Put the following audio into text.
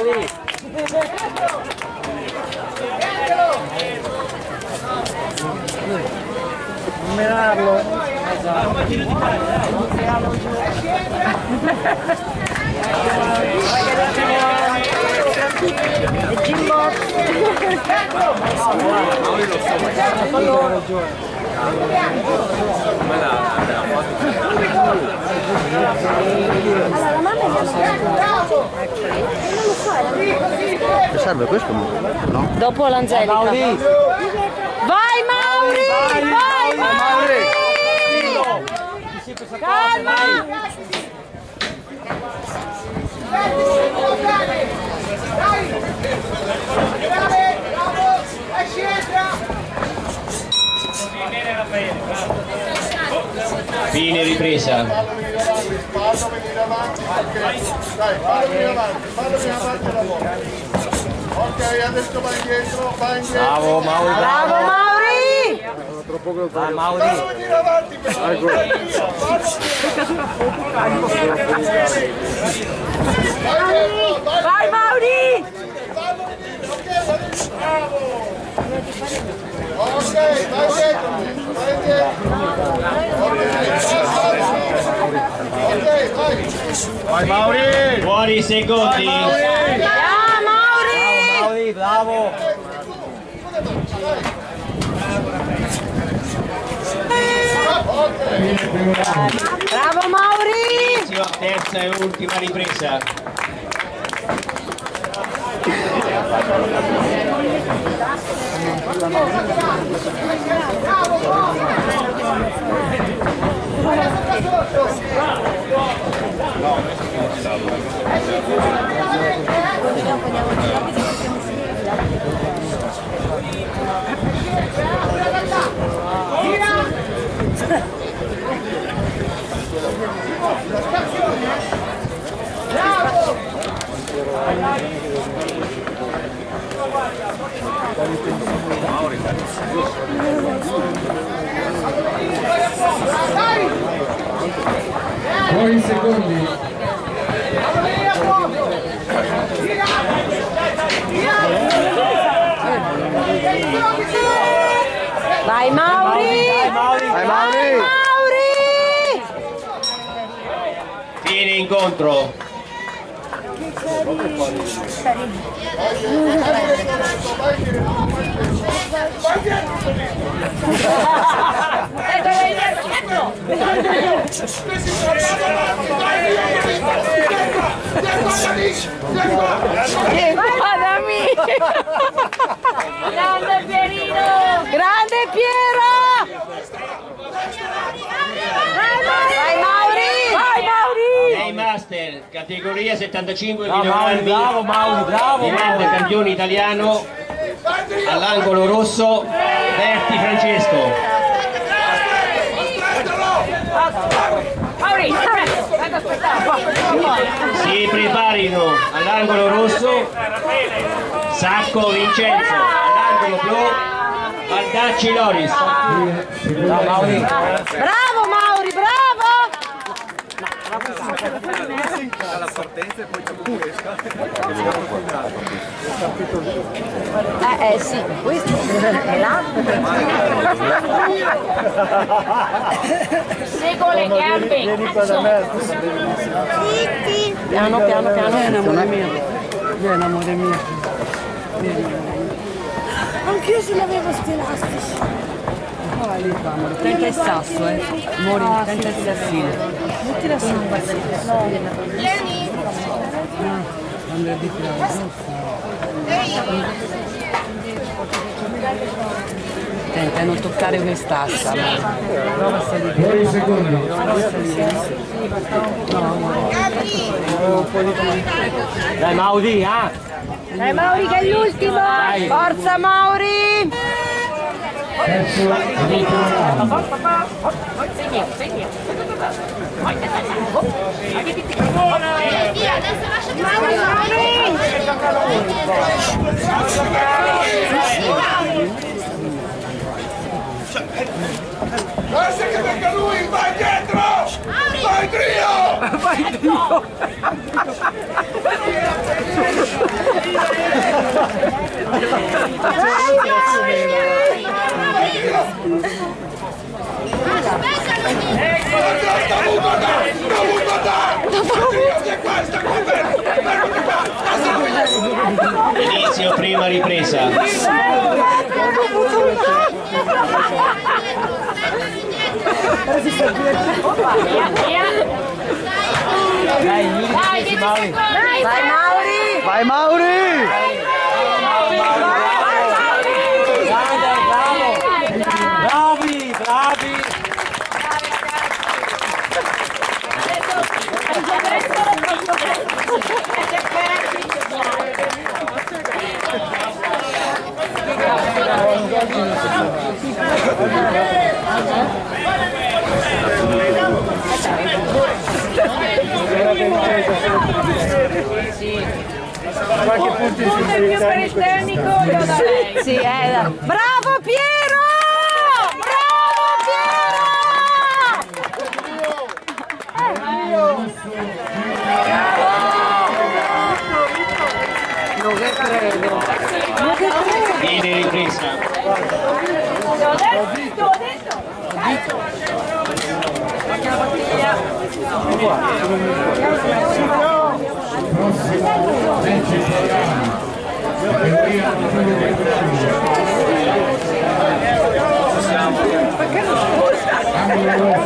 Mauri! Non menarlo! E Jimbo! Mauri lo so, Allora la mamma è non lo so, Che serve questo? No? dopo l'Angelica. Mauri! Vai Mauri! Vai Mauri! Calma! Fine ripresa. Fallo venire avanti, dai, fallo venire avanti la bolla. Ok, adesso vai indietro, Bravo Mauri! Bravo Mauri! Vai Mauri! Fallo venire avanti, Vai Mauri! Ok, vai dietro. Ok, vai. Vai Mauri! Buoni secondi. Ciao Mauri! Mauri, bravo! Bravo Mauri! Terza e ultima ripresa. Poi secondi. Vai Mauri! Vai Mauri! Fine incontro. Guardami! Grande Pierino! Grande Piero! Vai Mauri! Vai Mauri! Nei Master, categoria 75 Bravo Mauri, bravo Mauri, bravo! Grande campione italiano, all'angolo rosso, Berti Francesco. Mauri! Si preparino all'angolo rosso, Sacco Vincenzo, all'angolo blu, Baldacci Loris. Bravo Mauri! Bravo Mauri, bravo! La partenza e poi c'è pesca. Sì, questo è là. Seguo le gambe. Piano, piano, piano. Vieni amore mio. Vieni amore mio. Anch'io ce l'avevo sti elastici. Tenta il sasso, Mori, tenta il sassino. Metti la sasso. Quando è di Tenta non toccare quest'assa. Prova a salire. 10 secondi. Prova a salire. Dai Mauri, ah! Dai Mauri che è l'ultimo! Forza Mauri! Terzo l'ultimo round. Mauri, Mauri! Lascia che venga lui, vai dietro! Vai Trio! Vai Dio! Inizio prima ripresa. Dai, gli ultimi 10 Mauri. Vai Mauri! Vai Mauri! Bravo! Bravi, bravi! Punto in più per il tecnico io darei. Sì, bravo Piero! Bravo Piero! Non che credo. Viene ripresa. T'ho detto. Prossimo Lecce Italiano. Categoria angolo rosso.